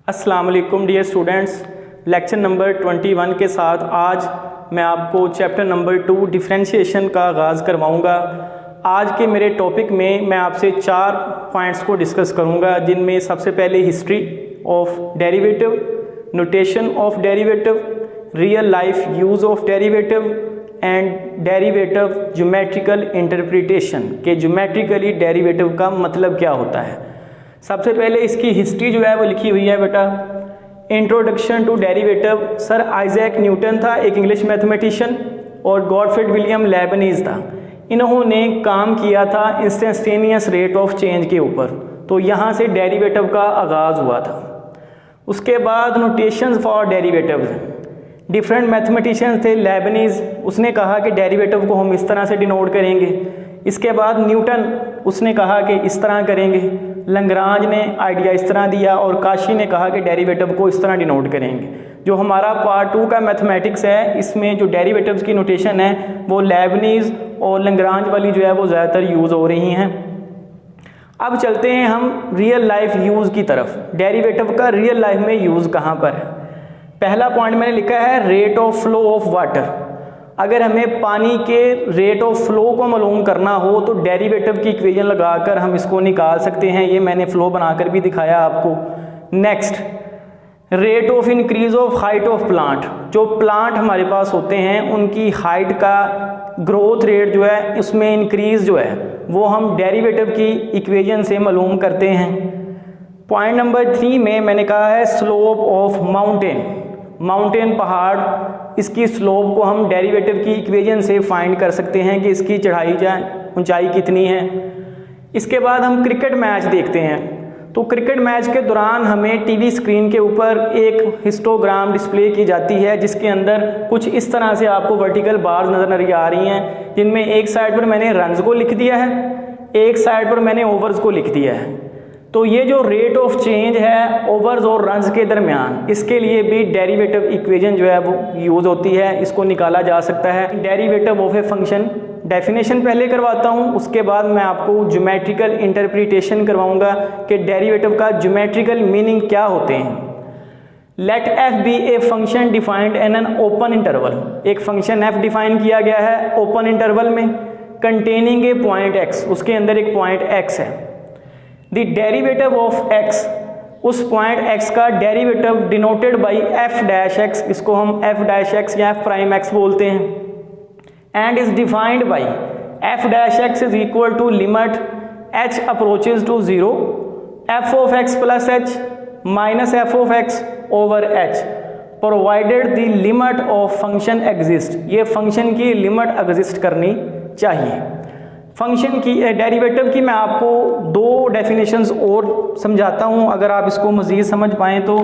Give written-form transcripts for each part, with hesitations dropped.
अस्सलाम वालेकुम dear students, lecture number 21 के साथ आज मैं आपको चैप्टर नंबर 2 डिफरेंशिएशन का आगाज़ करवाऊंगा। आज के मेरे टॉपिक में मैं आपसे 4 पॉइंट्स को डिस्कस करूंगा, जिनमें सबसे पहले history of derivative, notation of derivative, real life use of derivative and derivative geometrical interpretation के ज्योमेट्रिकली डेरिवेटिव का मतलब क्या होता है। सबसे पहले इसकी हिस्ट्री जो है वो लिखी हुई है बेटा, introduction to derivative. Sir Isaac Newton था एक इंग्लिश मैथमेटिशियन और गॉडफ्रेड विलियम लेबनीज था। इन्होंने काम किया था इंस्टेंटेनियस रेट ऑफ चेंज के ऊपर, तो यहाँ से डेरिवेटिव का आगाज़ हुआ था। उसके बाद notations for derivatives, different mathematicians थे। लेबनीज उसने कहा कि डेरिवेटिव को हम इस तरह से डिनोट करेंगे। इसके बाद न्यूटन उसने कहा कि इस तरह करेंगे। लैग्रांज ने आइडिया इस तरह दिया और काशी ने कहा कि डेरिवेटिव को इस तरह डिनोट करेंगे। जो हमारा पार्ट 2 का मैथमेटिक्स है, इसमें जो डेरिवेटिव्स की नोटेशन है वो लेबनीज और लैग्रांज वाली जो है वो ज़्यादातर यूज़ हो रही हैं। अब चलते हैं हम रियल लाइफ यूज़ की तरफ। डेरिवेटिव का रियल लाइफ में यूज़ कहाँ पर है। पहला पॉइंट मैंने लिखा है rate of flow of water. अगर हमें पानी के रेट ऑफ फ्लो को मालूम करना हो तो डेरिवेटिव की इक्वेशन लगाकर हम इसको निकाल सकते हैं। ये मैंने फ्लो बनाकर भी दिखाया आपको। Next, rate of increase of height of plant. जो प्लांट हमारे पास होते हैं उनकी हाइट का ग्रोथ रेट जो है, उसमें इंक्रीज जो है वो हम डेरिवेटिव की इक्वेशन से मालूम करते हैं। पॉइंट नंबर 3 में मैंने कहा है स्लोप ऑफ माउंटेन। माउंटेन पहाड़, इसकी स्लोप को हम डेरिवेटिव की इक्वेशन से फाइंड कर सकते हैं कि इसकी ऊंचाई कितनी है। इसके बाद हम क्रिकेट मैच देखते हैं, तो क्रिकेट मैच के दौरान हमें टीवी स्क्रीन के ऊपर एक हिस्टोग्राम डिस्प्ले की जाती है, जिसके अंदर कुछ इस तरह से आपको वर्टिकल बार्स नज़र आ रही हैं, जिनमें एक साइड पर मैंने रन्स को लिख दिया है, एक साइड पर मैंने ओवर्स को लिख दिया है। तो ये जो रेट ऑफ चेंज है ओवर्स और रन्स के दरमियान, इसके लिए भी डेरिवेटिव इक्वेशन जो है वो यूज़ होती है, इसको निकाला जा सकता है। Derivative of a function definition पहले करवाता हूँ, उसके बाद मैं आपको ज्योमेट्रिकल इंटरप्रिटेशन करवाऊंगा कि डेरिवेटिव का ज्योमेट्रिकल मीनिंग क्या होते हैं। Let F be a function defined in an open interval. एक फंक्शन एफ डिफाइन किया गया है ओपन इंटरवल में, कंटेनिंग ए पॉइंट एक्स, उसके अंदर एक पॉइंट एक्स है। द डेरिवेटिव ऑफ x, उस पॉइंट x का derivative denoted by f dash x, इसको हम f डैश x या f प्राइम x बोलते हैं, and is defined by f dash x is equal to limit h approaches to 0 f of x plus h minus f of x over h provided the limit of function exist. ये function की limit exist करनी चाहिए। Function की derivative की मैं आपको 2 definitions और समझाता हूं, अगर आप इसको मज़ीद समझ पाएँ तो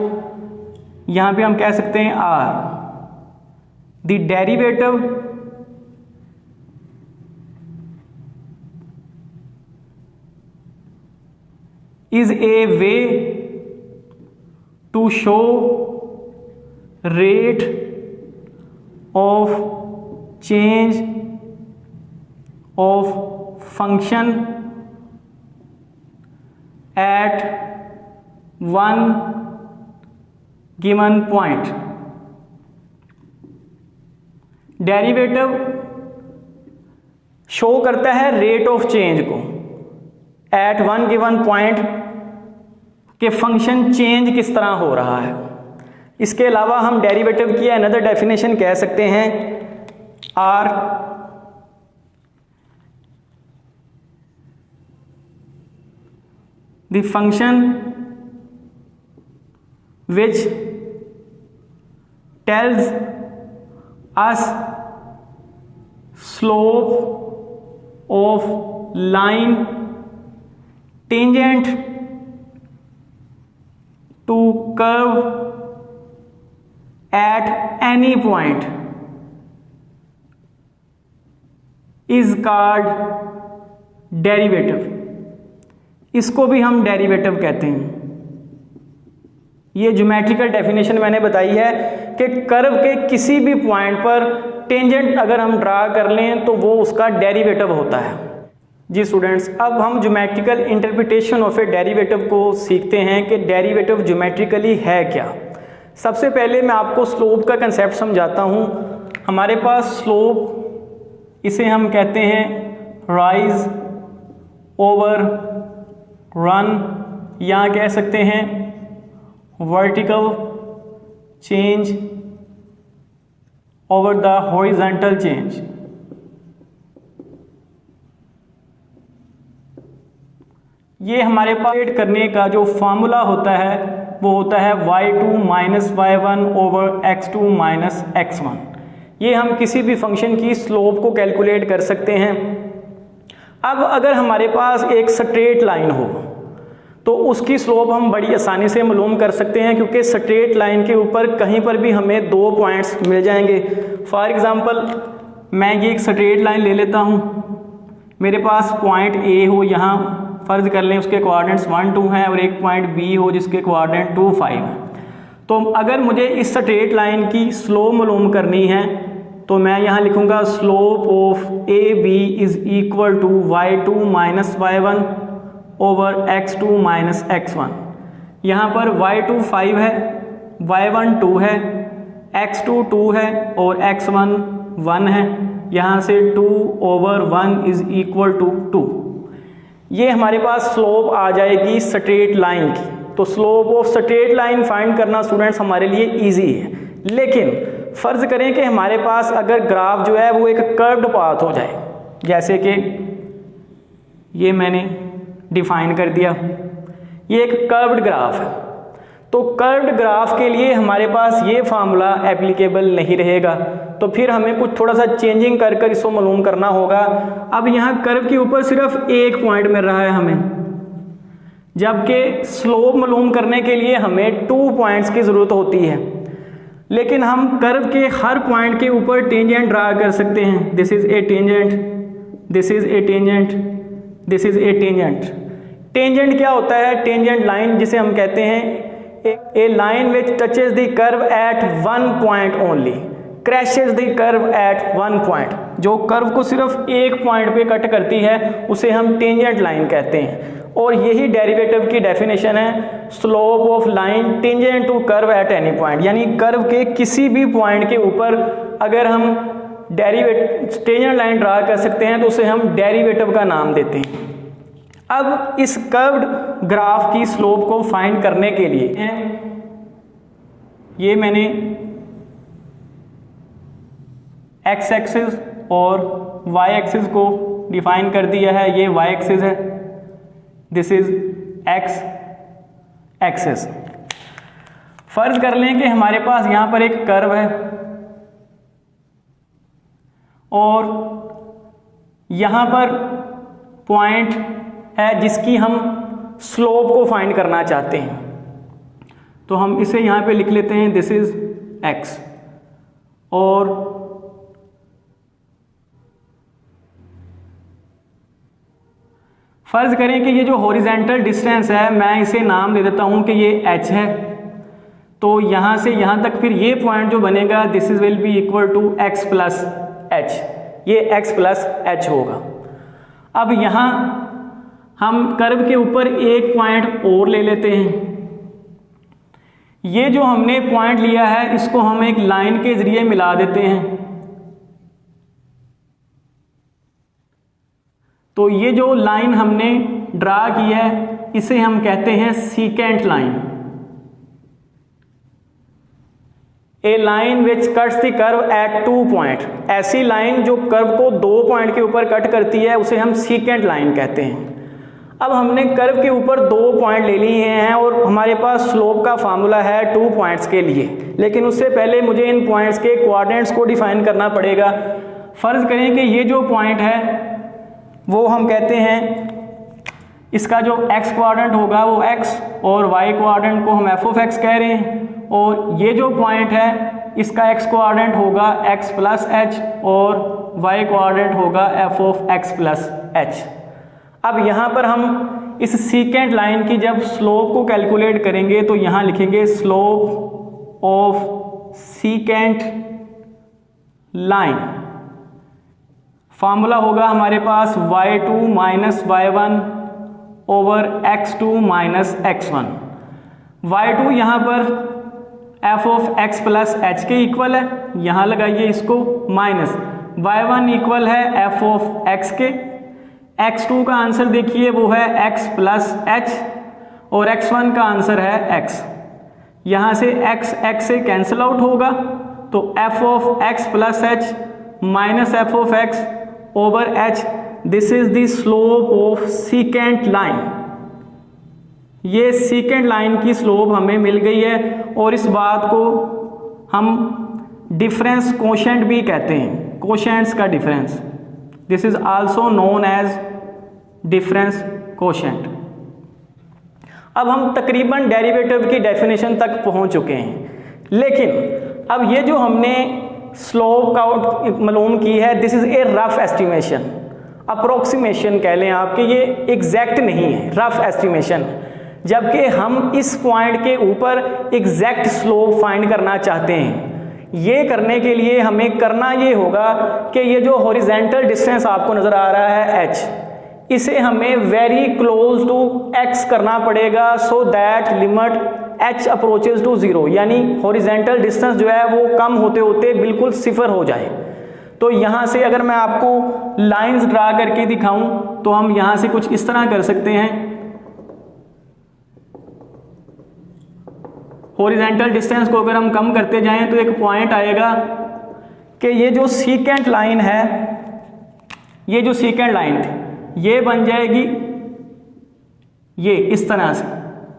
यहाँ पे हम कह सकते हैं or the derivative is a way to show rate of change of function at one given point। Derivative show करता है रेट ऑफ चेंज को एट वन गिवन पॉइंट, के फंक्शन चेंज किस तरह हो रहा है। इसके अलावा हम डेरिवेटिव की अनदर डेफिनेशन कह सकते हैं are the function which tells us slope of line tangent to curve at any point is called derivative। इसको भी हम डेरिवेटिव कहते हैं। ये ज्योमेट्रिकल डेफिनेशन मैंने बताई है कि कर्व के किसी भी पॉइंट पर टेंजेंट अगर हम ड्रा कर लें तो वो उसका डेरिवेटिव होता है। जी स्टूडेंट्स, अब हम geometrical interpretation of A derivative को सीखते हैं कि डेरिवेटिव ज्योमेट्रिकली है क्या। सबसे पहले मैं आपको स्लोप का कंसेप्ट समझाता हूँ। हमारे पास स्लोप, इसे हम कहते हैं राइज ओवर रन, या कह सकते हैं vertical change over the horizontal change. ये हमारे पास एड करने का जो फार्मूला होता है वो होता है y2 minus y1 over x2 minus x1। ये हम किसी भी फंक्शन की स्लोप को कैलकुलेट कर सकते हैं। अब अगर हमारे पास एक स्ट्रेट लाइन हो तो उसकी स्लोप हम बड़ी आसानी से मालूम कर सकते हैं, क्योंकि स्ट्रेट लाइन के ऊपर कहीं पर भी हमें 2 पॉइंट्स मिल जाएंगे। फॉर एग्जांपल मैं ये एक स्ट्रेट लाइन ले लेता हूँ, मेरे पास पॉइंट ए हो, यहाँ फ़र्ज़ कर लें उसके कोऑर्डिनेट्स 1 2 हैं, और एक पॉइंट बी हो जिसके कोऑर्डिनेट 2 5 हैं। तो अगर मुझे इस स्ट्रेट लाइन की स्लोप मालूम करनी है तो मैं यहाँ लिखूँगा slope of A B is equal to y2 minus y1 over x2 minus x1। यहाँ पर y2 5 है, y1 2 है, x2 2 है और x1 1 है। यहाँ से 2 ओवर 1 इज़ इक्वल टू 2। ये हमारे पास स्लोप आ जाएगी स्ट्रेट लाइन की। तो slope of straight line find करना स्टूडेंट्स हमारे लिए इजी है। लेकिन फ़र्ज़ करें कि हमारे पास अगर ग्राफ जो है वो एक कर्व्ड पाथ हो जाए, जैसे कि ये मैंने डिफाइन कर दिया, ये एक कर्व्ड ग्राफ है। तो कर्व्ड ग्राफ के लिए हमारे पास ये फार्मूला एप्लीकेबल नहीं रहेगा, तो फिर हमें कुछ थोड़ा सा चेंजिंग कर कर इसको मालूम करना होगा। अब यहाँ कर्व के ऊपर सिर्फ एक पॉइंट मिल रहा है हमें, जबकि स्लोप मालूम करने के लिए हमें 2 पॉइंट्स की ज़रूरत होती है। लेकिन हम कर्व के हर पॉइंट के ऊपर टेंजेंट ड्रा कर सकते हैं। This is a tangent, this is a tangent, this is a tangent. Tangent क्या होता है? टेंजेंट लाइन जिसे हम कहते हैं a line which touches the curve at 1 point only, crashes the curve at 1 point. जो कर्व को सिर्फ एक पॉइंट पे कट करती है उसे हम टेंजेंट लाइन कहते हैं। और यही डेरिवेटिव की डेफिनेशन है, slope of line tangent to curve at any point. यानी कर्व के किसी भी पॉइंट के ऊपर अगर हम टेंजेंट लाइन ड्रा कर सकते हैं तो उसे हम डेरिवेटिव का नाम देते हैं। अब इस कर्व्ड ग्राफ की स्लोप को फाइंड करने के लिए ये मैंने एक्स एक्सिस और वाई एक्सिस को डिफाइन कर दिया है। ये वाई एक्सिस है, दिस इज एक्स एक्सिस। फर्ज कर लें कि हमारे पास यहां पर एक कर्व है और यहां पर पॉइंट है जिसकी हम स्लोप को फाइंड करना चाहते हैं। तो हम इसे यहां पे लिख लेते हैं, दिस इज एक्स। और फर्ज करें कि ये जो हॉरिजॉन्टल डिस्टेंस है मैं इसे नाम दे देता हूं कि ये h है। तो यहां से यहां तक फिर ये पॉइंट जो बनेगा this is will be equal to x plus H, ये x प्लस एच होगा। अब यहां हम कर्व के ऊपर एक पॉइंट और ले लेते हैं। ये जो हमने पॉइंट लिया है इसको हम एक लाइन के जरिए मिला देते हैं। तो ये जो लाइन हमने ड्रा की है इसे हम कहते हैं secant line. A line which cuts the curve eight 2 point. ऐसी लाइन जो कर्व को 2 पॉइंट के ऊपर कट करती है उसे हम सीकेंट लाइन कहते हैं। अब हमने कर्व के ऊपर 2 पॉइंट ले लिए हैं और हमारे पास स्लोप का फार्मूला है 2 पॉइंट्स के लिए। लेकिन उससे पहले मुझे इन पॉइंट्स के कोऑर्डिनेट्स को डिफाइन करना पड़ेगा। फर्ज करें कि ये जो पॉइंट है वो हम कहते हैं इसका जो x कोऑर्डिनेट होगा वो x और y कोऑर्डिनेट को हम f ऑफ x कह रहे हैं। और ये जो पॉइंट है इसका x कोऑर्डिनेट होगा x प्लस एच और y कोऑर्डिनेट होगा f of x plus H. अब यहाँ पर हम इस सीकेंट लाइन की जब स्लोप को कैलकुलेट करेंगे तो यहाँ लिखेंगे slope of secant line. Formula होगा हमारे पास y2 minus y1 over x2 minus x1। y2 यहाँ पर f of x plus H के इक्वल है, यहाँ लगाइए इसको, माइनस y1 इक्वल है f ऑफ x के। x2 का आंसर देखिए वो है x प्लस एच और x1 का आंसर है x। यहाँ से x से कैंसिल आउट होगा तो f of x plus H minus f of x over h, this is the slope of secant line. ये सीकेंट लाइन की स्लोप हमें मिल गई है और इस बात को हम डिफरेंस कोशेंट भी कहते हैं, कोशेंट्स का difference. This is also known age difference quotient. अब हम तकरीबन डेरिवेटिव की डेफिनेशन तक पहुंच चुके हैं, लेकिन अब ये जो हमने स्लोप का मालूम की है, this is a rough estimation, approximation कह लें आप, कि ये एग्जैक्ट नहीं है, रफ एस्टिमेशन। जबकि हम इस पॉइंट के ऊपर एग्जैक्ट स्लोप फाइंड करना चाहते हैं। ये करने के लिए हमें करना ये होगा कि ये जो हॉरिजेंटल डिस्टेंस आपको नज़र आ रहा है h, इसे हमें वेरी क्लोज टू x करना पड़ेगा, so that limit h approaches to 0, यानी हॉरिजेंटल डिस्टेंस जो है वो कम होते होते बिल्कुल सिफर हो जाए। तो यहाँ से अगर मैं आपको लाइंस ड्रा करके दिखाऊं तो हम यहाँ से कुछ इस तरह कर सकते हैं। हॉरिजेंटल डिस्टेंस को अगर हम कम करते जाएं तो एक पॉइंट आएगा कि ये जो सीकेंट लाइन है, ये जो सीकेंट लाइन थी ये बन जाएगी ये इस तरह से,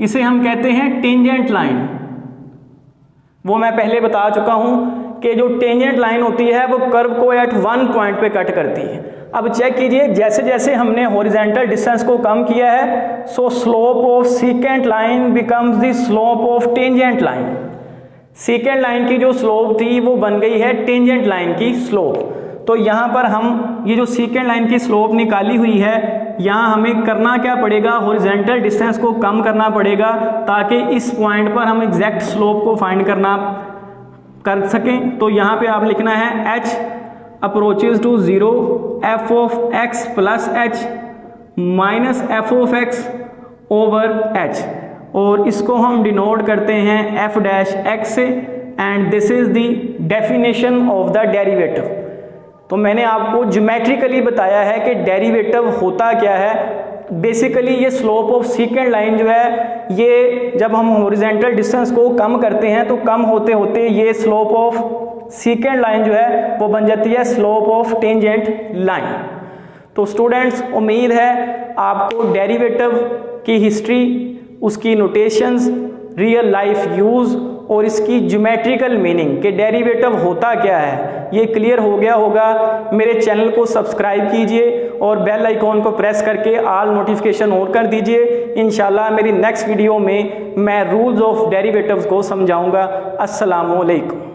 इसे हम कहते हैं टेंजेंट लाइन। वो मैं पहले बता चुका हूं कि जो टेंजेंट लाइन होती है वो कर्व को एट वन पॉइंट पे कट करती है। अब चेक कीजिए, जैसे जैसे हमने हॉरिजेंटल डिस्टेंस को कम किया है, सो slope of secant line becomes the slope of tangent line. Secant line की जो स्लोप थी वो बन गई है टेंजेंट लाइन की स्लोप। तो यहाँ पर हम ये जो सीकेंट लाइन की स्लोप निकाली हुई है, यहाँ हमें करना क्या पड़ेगा, हॉरिजेंटल डिस्टेंस को कम करना पड़ेगा ताकि इस पॉइंट पर हम एग्जैक्ट स्लोप को फाइंड कर सकें। तो यहाँ पे आप लिखना है h approaches to 0 f of x plus H minus f of x over h, और इसको हम डिनोट करते हैं f डैश x से, and this is the definition of the derivative. तो मैंने आपको ज्योमेट्रिकली बताया है कि डेरिवेटिव होता क्या है। बेसिकली ये स्लोप ऑफ सीकेंट लाइन जो है, ये जब हम हॉरिजेंटल डिस्टेंस को कम करते हैं तो कम होते होते ये स्लोप ऑफ सीकेंट लाइन जो है वो बन जाती है स्लोप ऑफ टेंजेंट लाइन। तो स्टूडेंट्स, उम्मीद है आपको डेरिवेटिव की हिस्ट्री, उसकी नोटेशंस, रियल लाइफ यूज़ और इसकी ज्योमेट्रिकल मीनिंग कि डेरिवेटिव होता क्या है ये क्लियर हो गया होगा। मेरे चैनल को सब्सक्राइब कीजिए और बेल आइकॉन को प्रेस करके ऑल नोटिफिकेशन ऑन कर दीजिए। इंशाल्लाह मेरी नेक्स्ट वीडियो में मैं रूल्स ऑफ डेरिवेटिव्स को समझाऊंगा। अस्सलामु अलैकुम।